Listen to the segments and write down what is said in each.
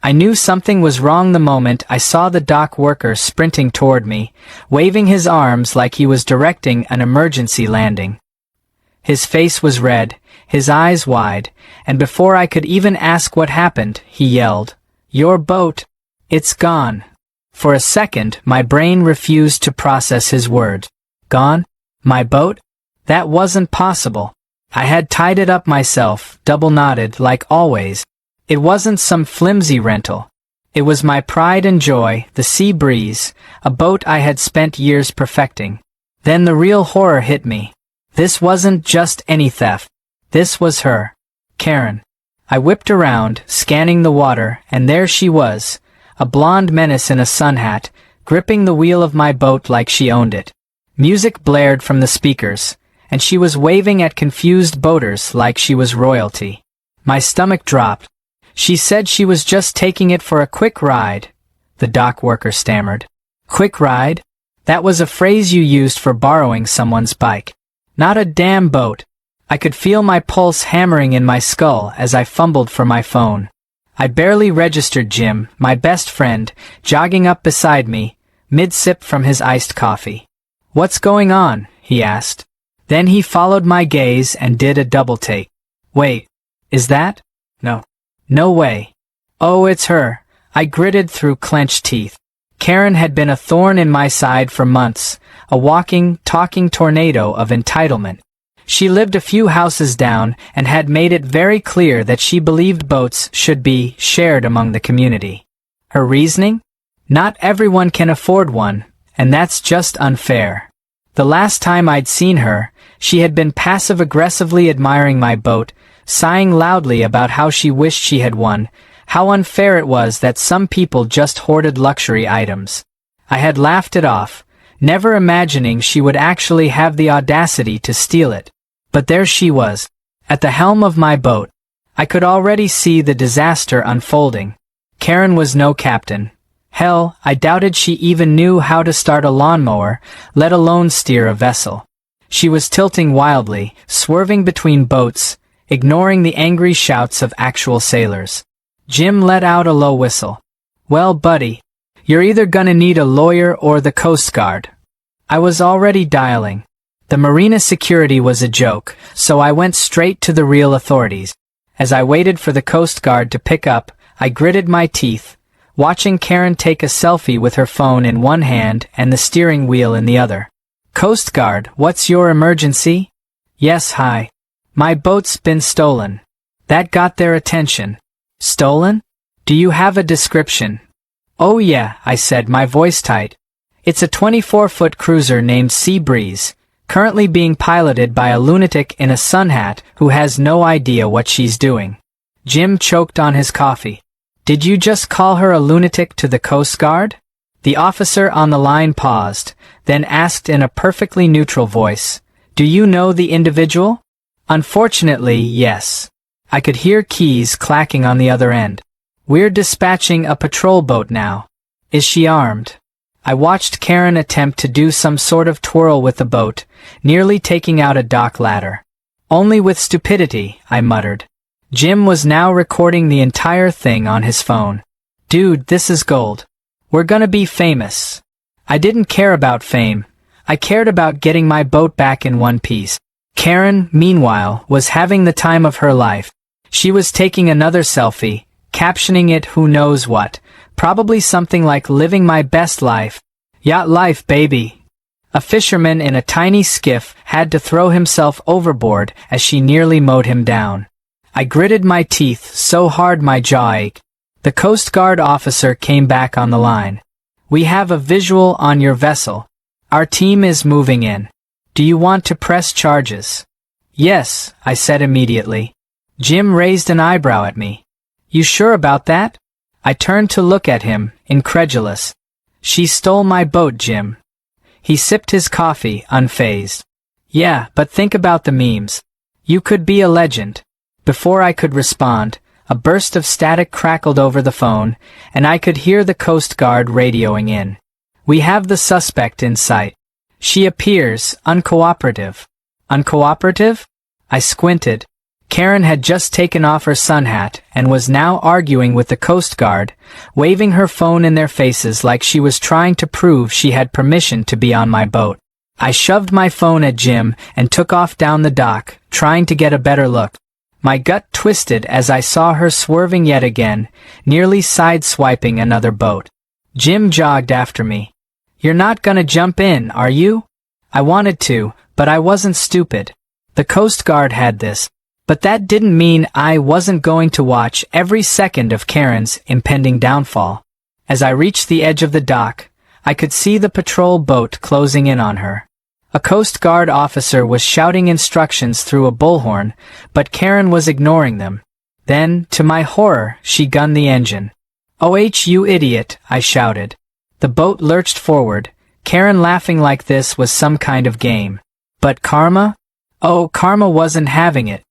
I knew something was wrong the moment I saw the dock worker sprinting toward me, waving his arms like he was directing an emergency landing. His face was red, his eyes wide, and before I could even ask what happened, he yelled, "Your boat! It's gone!" For a second, my brain refused to process his words. Gone? My boat? That wasn't possible. I had tied it up myself, double-knotted like always. It wasn't some flimsy rental. It was my pride and joy, the Sea Breeze, a boat I had spent years perfecting. Then the real horror hit me. This wasn't just any theft. This was her. Karen. I whipped around, scanning the water, and there she was, a blonde menace in a sun hat, gripping the wheel of my boat like she owned it. Music blared from the speakers, and she was waving at confused boaters like she was royalty. My stomach dropped. She said she was just taking it for a quick ride, the dock worker stammered. Quick ride? That was a phrase you used for borrowing someone's bike. Not a damn boat. I could feel my pulse hammering in my skull as I fumbled for my phone. I barely registered Jim, my best friend, jogging up beside me, mid-sip from his iced coffee. "What's going on?" he asked. Then he followed my gaze and did a double take. "Wait, is that? No. No way. Oh, it's her." I gritted through clenched teeth. Karen had been a thorn in my side for months, a walking, talking tornado of entitlement. She lived a few houses down and had made it very clear that she believed boats should be shared among the community. Her reasoning? Not everyone can afford one, and that's just unfair. The last time I'd seen her, she had been passive-aggressively admiring my boat, sighing loudly about how she wished she had one, how unfair it was that some people just hoarded luxury items. I had laughed it off, never imagining she would actually have the audacity to steal it. But there she was, at the helm of my boat. I could already see the disaster unfolding. Karen was no captain. Hell, I doubted she even knew how to start a lawnmower, let alone steer a vessel. She was tilting wildly, swerving between boats, ignoring the angry shouts of actual sailors. Jim let out a low whistle. "Well, buddy, you're either gonna need a lawyer or the Coast Guard." I was already dialing. The marina security was a joke, so I went straight to the real authorities. As I waited for the Coast Guard to pick up, I gritted my teeth, watching Karen take a selfie with her phone in one hand and the steering wheel in the other. "Coast Guard, what's your emergency?" "Yes, hi. My boat's been stolen." That got their attention. "Stolen? Do you have a description?" "Oh yeah," I said, my voice tight. "It's a 24-foot cruiser named Sea Breeze, currently being piloted by a lunatic in a sun hat who has no idea what she's doing." Jim choked on his coffee. "Did you just call her a lunatic to the Coast Guard?" The officer on the line paused, then asked in a perfectly neutral voice, "Do you know the individual?" "Unfortunately, yes." I could hear keys clacking on the other end. "We're dispatching a patrol boat now." "Is she armed?" I watched Karen attempt to do some sort of twirl with the boat, nearly taking out a dock ladder. "Only with stupidity," I muttered. Jim was now recording the entire thing on his phone. "Dude, this is gold. We're gonna be famous." I didn't care about fame. I cared about getting my boat back in one piece. Karen, meanwhile, was having the time of her life. She was taking another selfie, captioning it who knows what, probably something like "living my best life." Yacht life, baby. A fisherman in a tiny skiff had to throw himself overboard as she nearly mowed him down. I gritted my teeth so hard my jaw ached. The Coast Guard officer came back on the line. "We have a visual on your vessel. Our team is moving in. Do you want to press charges?" "Yes," I said immediately. Jim raised an eyebrow at me. "You sure about that?" I turned to look at him, incredulous. "She stole my boat, Jim." He sipped his coffee, unfazed. "Yeah, but think about the memes. You could be a legend." Before I could respond, a burst of static crackled over the phone, and I could hear the Coast Guard radioing in. "We have the suspect in sight. She appears uncooperative." "Uncooperative?" I squinted. Karen had just taken off her sun hat and was now arguing with the Coast Guard, waving her phone in their faces like she was trying to prove she had permission to be on my boat. I shoved my phone at Jim and took off down the dock, trying to get a better look. My gut twisted as I saw her swerving yet again, nearly sideswiping another boat. Jim jogged after me. "You're not gonna jump in, are you?" I wanted to, but I wasn't stupid. The Coast Guard had this. But that didn't mean I wasn't going to watch every second of Karen's impending downfall. As I reached the edge of the dock, I could see the patrol boat closing in on her. A Coast Guard officer was shouting instructions through a bullhorn, but Karen was ignoring them. Then, to my horror, she gunned the engine. "Oh, you idiot," I shouted. The boat lurched forward, Karen laughing like this was some kind of game. But Karma? Oh, Karma wasn't having it.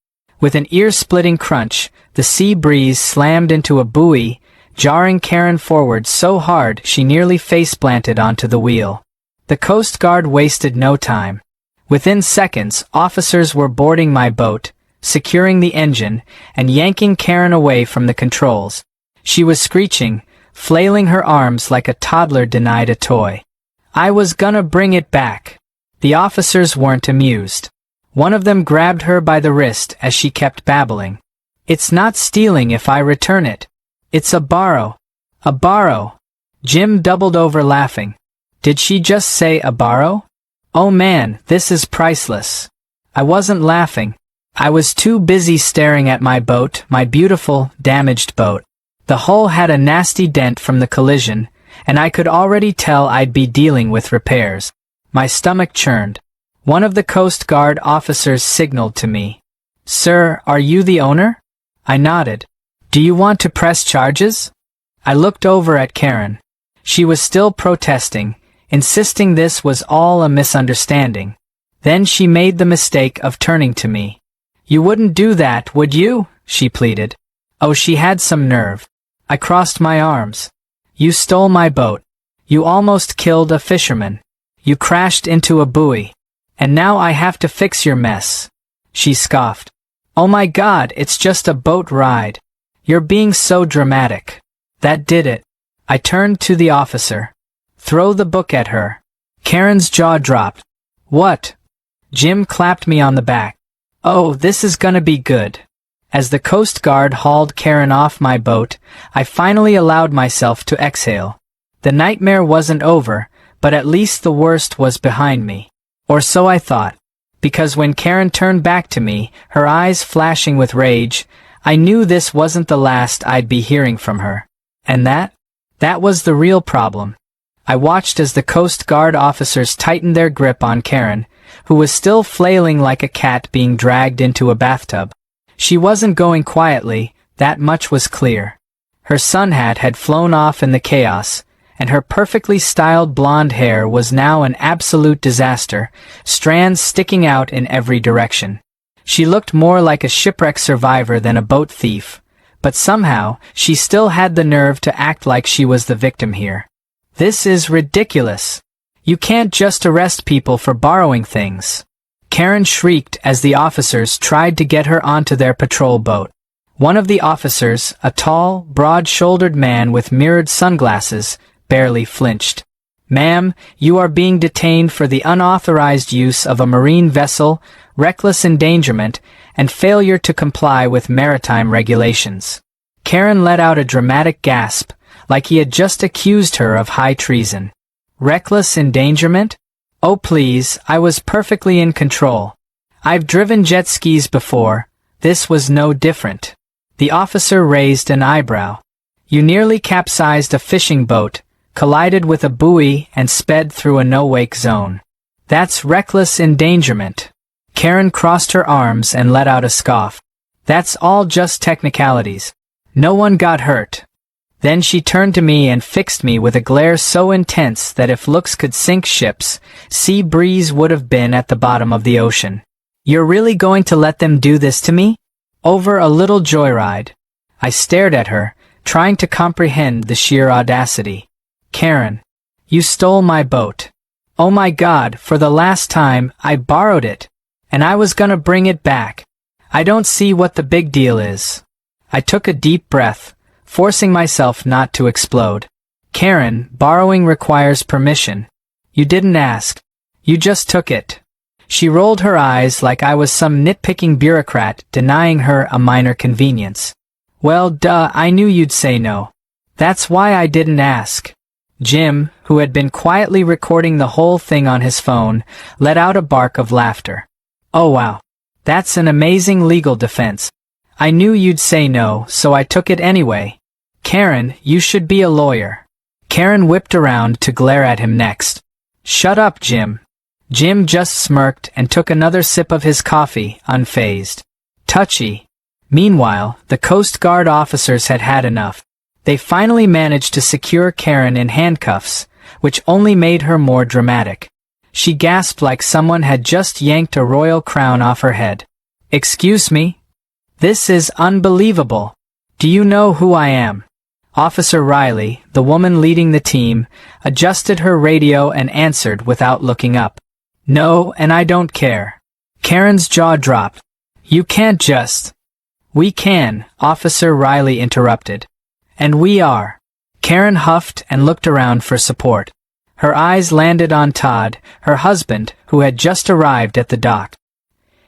With an ear-splitting crunch, the sea breeze slammed into a buoy, jarring Karen forward so hard she nearly face-planted onto the wheel. The Coast Guard wasted no time. Within seconds, officers were boarding my boat, securing the engine, and yanking Karen away from the controls. She was screeching, flailing her arms like a toddler denied a toy. I was gonna bring it back. The officers weren't amused. One of them grabbed her by the wrist as she kept babbling. "It's not stealing if I return it. It's a borrow. A borrow." Jim doubled over laughing. Did she just say a borrow? Oh man, this is priceless. I wasn't laughing. I was too busy staring at my boat, my beautiful, damaged boat. The hull had a nasty dent from the collision, and I could already tell I'd be dealing with repairs. My stomach churned. One of the Coast Guard officers signaled to me. "Sir, are you the owner?" I nodded. "Do you want to press charges?" I looked over at Karen. She was still protesting, insisting this was all a misunderstanding. Then she made the mistake of turning to me. "You wouldn't do that, would you?" she pleaded. Oh, she had some nerve. I crossed my arms. "You stole my boat. You almost killed a fisherman. You crashed into a buoy. And now I have to fix your mess." She scoffed. "Oh my God, it's just a boat ride. You're being so dramatic." That did it. I turned to the officer. "Throw the book at her." Karen's jaw dropped. "What?" Jim clapped me on the back. "Oh, this is gonna be good." As the Coast Guard hauled Karen off my boat, I finally allowed myself to exhale. The nightmare wasn't over, but at least the worst was behind me. Or so I thought. Because when Karen turned back to me, her eyes flashing with rage, I knew this wasn't the last I'd be hearing from her. And that was the real problem. I watched as the Coast Guard officers tightened their grip on Karen, who was still flailing like a cat being dragged into a bathtub. She wasn't going quietly, that much was clear. Her sun hat had flown off in the chaos, and her perfectly styled blonde hair was now an absolute disaster, strands sticking out in every direction. She looked more like a shipwreck survivor than a boat thief, but somehow she still had the nerve to act like she was the victim here. "This is ridiculous. You can't just arrest people for borrowing things." Karen shrieked as the officers tried to get her onto their patrol boat. One of the officers, a tall, broad-shouldered man with mirrored sunglasses, barely flinched. "Ma'am, you are being detained for the unauthorized use of a marine vessel, reckless endangerment, and failure to comply with maritime regulations." Karen let out a dramatic gasp, like he had just accused her of high treason. Reckless endangerment? Oh please, I was perfectly in control. I've driven jet skis before. This was no different. The officer raised an eyebrow. "You nearly capsized a fishing boat, collided with a buoy, and sped through a no-wake zone. That's reckless endangerment." Karen crossed her arms and let out a scoff. "That's all just technicalities. No one got hurt." Then she turned to me and fixed me with a glare so intense that if looks could sink ships, Sea Breeze would have been at the bottom of the ocean. "You're really going to let them do this to me? Over a little joyride?" I stared at her, trying to comprehend the sheer audacity. "Karen, you stole my boat. Oh my God, for the last time, I borrowed it. And I was gonna bring it back. I don't see what the big deal is. I took a deep breath, forcing myself not to explode. Karen, borrowing requires permission. You didn't ask. You just took it. She rolled her eyes like I was some nitpicking bureaucrat denying her a minor convenience. Well, duh, I knew you'd say no. That's why I didn't ask. Jim, who had been quietly recording the whole thing on his phone, let out a bark of laughter. Oh wow. That's an amazing legal defense. I knew you'd say no, so I took it anyway. Karen, you should be a lawyer. Karen whipped around to glare at him next. Shut up, Jim. Jim just smirked and took another sip of his coffee, unfazed. Touchy. Meanwhile, the Coast Guard officers had had enough. They finally managed to secure Karen in handcuffs, which only made her more dramatic. She gasped like someone had just yanked a royal crown off her head. Excuse me? This is unbelievable. Do you know who I am? Officer Riley, the woman leading the team, adjusted her radio and answered without looking up. No, and I don't care. Karen's jaw dropped. You can't just... We can, Officer Riley interrupted. And we are. Karen huffed and looked around for support. Her eyes landed on Todd, her husband, who had just arrived at the dock.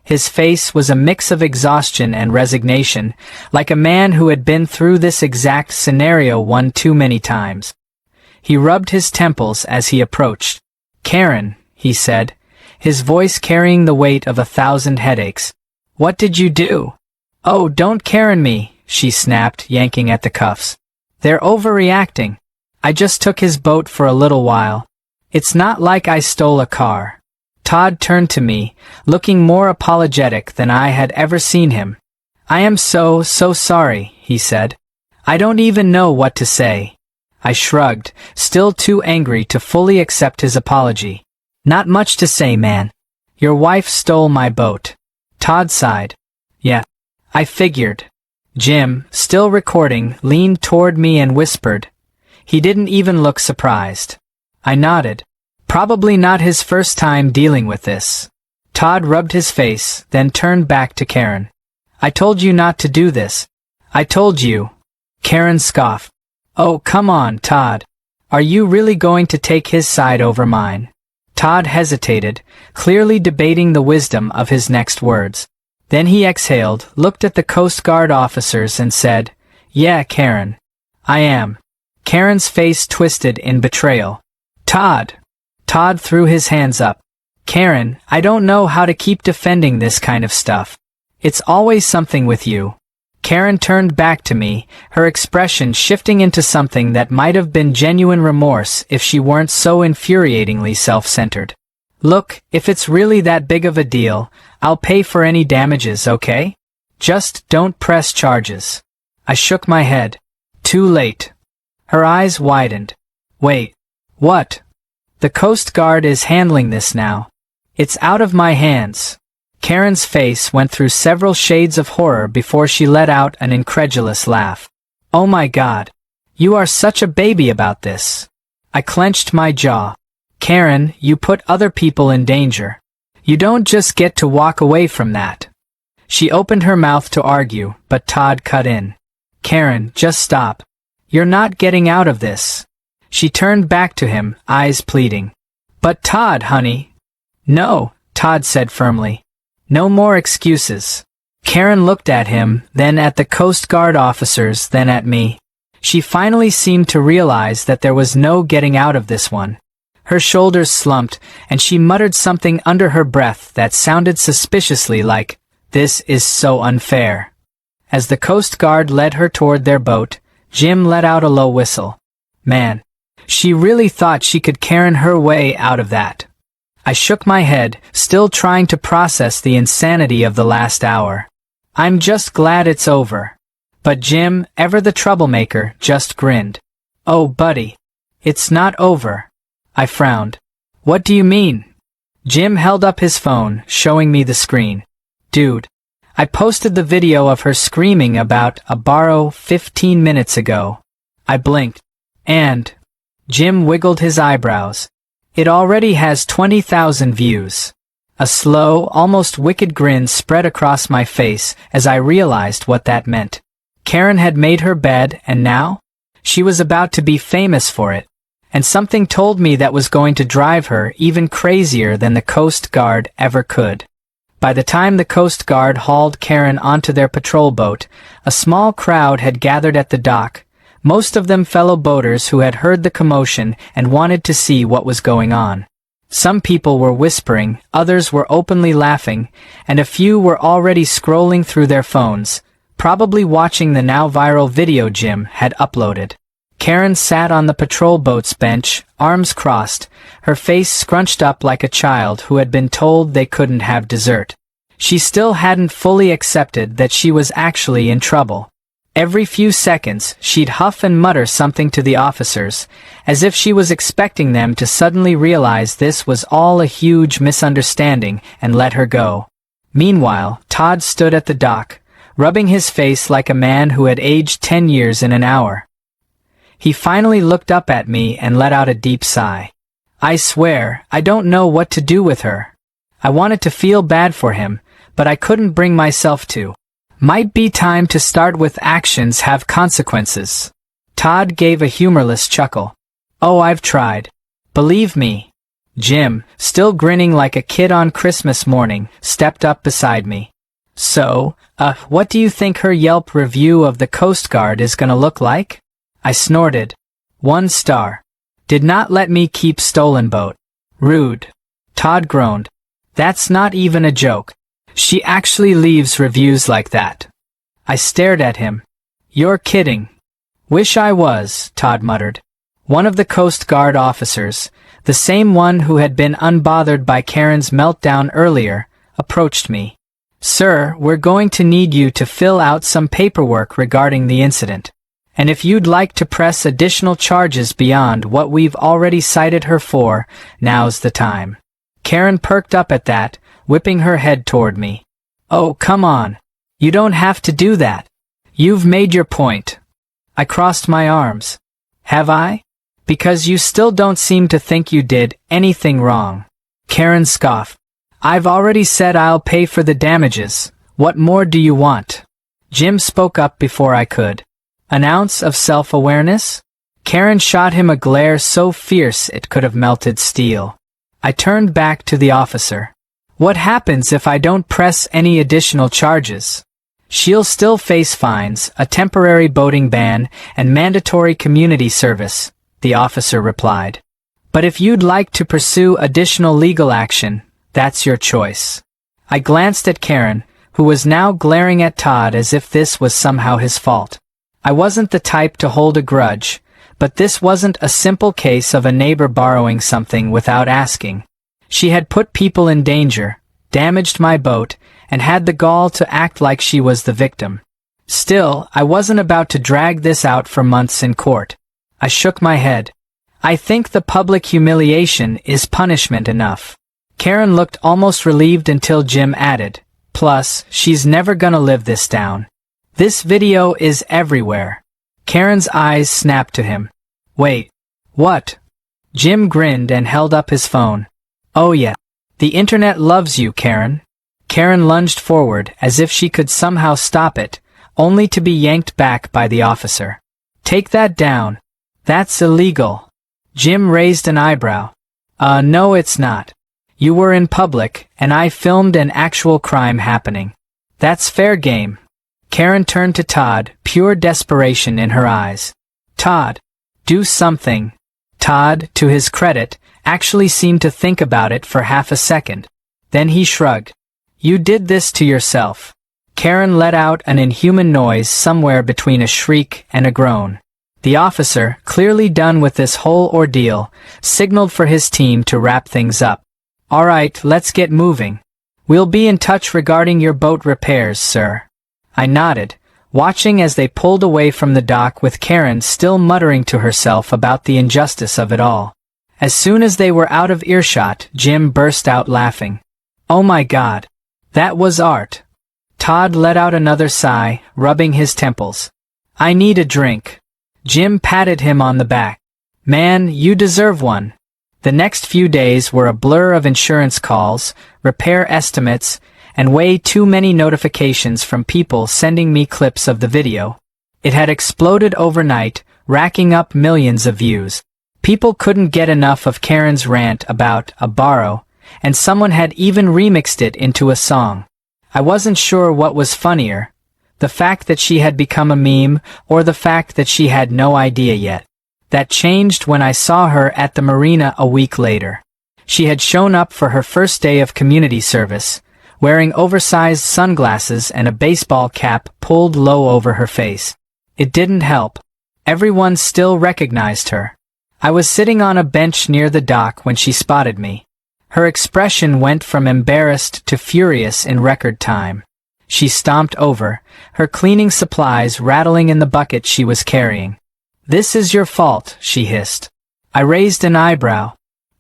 His face was a mix of exhaustion and resignation, like a man who had been through this exact scenario one too many times. He rubbed his temples as he approached. Karen, he said, his voice carrying the weight of 1,000 headaches. What did you do? Oh, don't Karen me, she snapped, yanking at the cuffs. They're overreacting. I just took his boat for a little while. It's not like I stole a car. Todd turned to me, looking more apologetic than I had ever seen him. I am so sorry, he said. I don't even know what to say. I shrugged, still too angry to fully accept his apology. Not much to say, man. Your wife stole my boat. Todd sighed. Yeah. I figured. Jim, still recording, leaned toward me and whispered. He didn't even look surprised. I nodded. Probably not his first time dealing with this. Todd rubbed his face, then turned back to Karen. I told you not to do this. I told you. Karen scoffed. Oh, come on, Todd. Are you really going to take his side over mine? Todd hesitated, clearly debating the wisdom of his next words. Then he exhaled, looked at the Coast Guard officers and said, Yeah, Karen. I am. Karen's face twisted in betrayal. Todd. Todd threw his hands up. Karen, I don't know how to keep defending this kind of stuff. It's always something with you. Karen turned back to me, her expression shifting into something that might have been genuine remorse if she weren't so infuriatingly self-centered. Look, if it's really that big of a deal, I'll pay for any damages, okay? Just don't press charges. I shook my head. Too late. Her eyes widened. Wait. What? The Coast Guard is handling this now. It's out of my hands. Karen's face went through several shades of horror before she let out an incredulous laugh. Oh my God. You are such a baby about this. I clenched my jaw. Karen, you put other people in danger. You don't just get to walk away from that. She opened her mouth to argue, but Todd cut in. Karen, just stop. You're not getting out of this. She turned back to him, eyes pleading. But Todd, honey. No, Todd said firmly. No more excuses. Karen looked at him, then at the Coast Guard officers, then at me. She finally seemed to realize that there was no getting out of this one. Her shoulders slumped, and she muttered something under her breath that sounded suspiciously like, "This is so unfair." As the Coast Guard led her toward their boat, Jim let out a low whistle. Man, she really thought she could Karen her way out of that. I shook my head, still trying to process the insanity of the last hour. I'm just glad it's over. But Jim, ever the troublemaker, just grinned. Oh, buddy. It's not over. I frowned. What do you mean? Jim held up his phone, showing me the screen. Dude. I posted the video of her screaming about a borrow 15 minutes ago. I blinked. And... Jim wiggled his eyebrows. It already has 20,000 views. A slow, almost wicked grin spread across my face as I realized what that meant. Karen had made her bed, and now? She was about to be famous for it. And something told me that was going to drive her even crazier than the Coast Guard ever could. By the time the Coast Guard hauled Karen onto their patrol boat, a small crowd had gathered at the dock, most of them fellow boaters who had heard the commotion and wanted to see what was going on. Some people were whispering, others were openly laughing, and a few were already scrolling through their phones, probably watching the now viral video Jim had uploaded. Karen sat on the patrol boat's bench, arms crossed, her face scrunched up like a child who had been told they couldn't have dessert. She still hadn't fully accepted that she was actually in trouble. Every few seconds, she'd huff and mutter something to the officers, as if she was expecting them to suddenly realize this was all a huge misunderstanding and let her go. Meanwhile, Todd stood at the dock, rubbing his face like a man who had aged 10 years in an hour. He finally looked up at me and let out a deep sigh. I swear, I don't know what to do with her. I wanted to feel bad for him, but I couldn't bring myself to. Might be time to start with actions have consequences. Todd gave a humorless chuckle. Oh, I've tried. Believe me. Jim, still grinning like a kid on Christmas morning, stepped up beside me. So, what do you think her Yelp review of the Coast Guard is gonna look like? I snorted. 1 star. Did not let me keep stolen boat. Rude. Todd groaned. That's not even a joke. She actually leaves reviews like that. I stared at him. You're kidding. Wish I was, Todd muttered. One of the Coast Guard officers, the same one who had been unbothered by Karen's meltdown earlier, approached me. Sir, we're going to need you to fill out some paperwork regarding the incident. And if you'd like to press additional charges beyond what we've already cited her for, now's the time. Karen perked up at that, whipping her head toward me. Oh, come on. You don't have to do that. You've made your point. I crossed my arms. Have I? Because you still don't seem to think you did anything wrong. Karen scoffed. I've already said I'll pay for the damages. What more do you want? Jim spoke up before I could. An ounce of self-awareness? Karen shot him a glare so fierce it could have melted steel. I turned back to the officer. What happens if I don't press any additional charges? She'll still face fines, a temporary boating ban, and mandatory community service, the officer replied. But if you'd like to pursue additional legal action, that's your choice. I glanced at Karen, who was now glaring at Todd as if this was somehow his fault. I wasn't the type to hold a grudge, but this wasn't a simple case of a neighbor borrowing something without asking. She had put people in danger, damaged my boat, and had the gall to act like she was the victim. Still, I wasn't about to drag this out for months in court. I shook my head. I think the public humiliation is punishment enough. Karen looked almost relieved until Jim added, plus, she's never gonna live this down. This video is everywhere. Karen's eyes snapped to him. Wait. What? Jim grinned and held up his phone. Oh yeah. The internet loves you, Karen. Karen lunged forward as if she could somehow stop it, only to be yanked back by the officer. Take that down. That's illegal. Jim raised an eyebrow. No it's not. You were in public, and I filmed an actual crime happening. That's fair game. Karen turned to Todd, pure desperation in her eyes. Todd, do something. Todd, to his credit, actually seemed to think about it for half a second. Then he shrugged. You did this to yourself. Karen let out an inhuman noise somewhere between a shriek and a groan. The officer, clearly done with this whole ordeal, signaled for his team to wrap things up. All right, let's get moving. We'll be in touch regarding your boat repairs, sir. I nodded, watching as they pulled away from the dock with Karen still muttering to herself about the injustice of it all. As soon as they were out of earshot, Jim burst out laughing. Oh my God. That was art. Todd let out another sigh, rubbing his temples. I need a drink. Jim patted him on the back. Man, you deserve one. The next few days were a blur of insurance calls, repair estimates, and way too many notifications from people sending me clips of the video. It had exploded overnight, racking up millions of views. People couldn't get enough of Karen's rant about a borrow, and someone had even remixed it into a song. I wasn't sure what was funnier, the fact that she had become a meme or the fact that she had no idea yet. That changed when I saw her at the marina a week later. She had shown up for her first day of community service, wearing oversized sunglasses and a baseball cap pulled low over her face. It didn't help. Everyone still recognized her. I was sitting on a bench near the dock when she spotted me. Her expression went from embarrassed to furious in record time. She stomped over, her cleaning supplies rattling in the bucket she was carrying. "This is your fault," she hissed. I raised an eyebrow.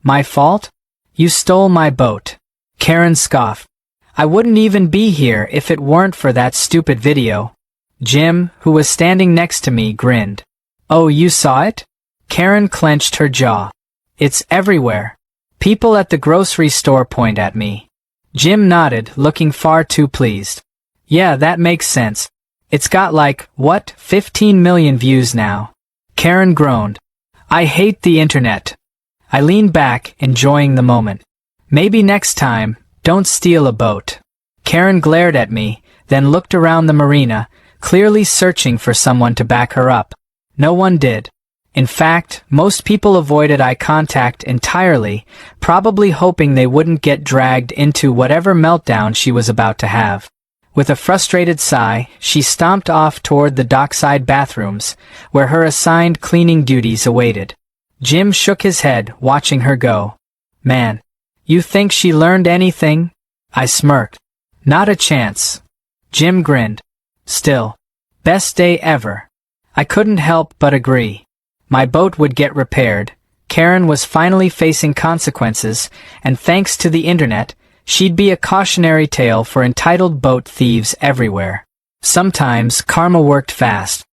"My fault? You stole my boat." Karen scoffed. "I wouldn't even be here if it weren't for that stupid video." Jim, who was standing next to me, grinned. "Oh, you saw it?" Karen clenched her jaw. "It's everywhere. People at the grocery store point at me." Jim nodded, looking far too pleased. "Yeah, that makes sense. It's got like, 15 million views now." Karen groaned. "I hate the internet." I leaned back, enjoying the moment. "Maybe next time, don't steal a boat." Karen glared at me, then looked around the marina, clearly searching for someone to back her up. No one did. In fact, most people avoided eye contact entirely, probably hoping they wouldn't get dragged into whatever meltdown she was about to have. With a frustrated sigh, she stomped off toward the dockside bathrooms, where her assigned cleaning duties awaited. Jim shook his head, watching her go. "Man, you think she learned anything?" I smirked. "Not a chance." Jim grinned. "Still, best day ever." I couldn't help but agree. My boat would get repaired, Karen was finally facing consequences, and thanks to the internet, she'd be a cautionary tale for entitled boat thieves everywhere. Sometimes karma worked fast.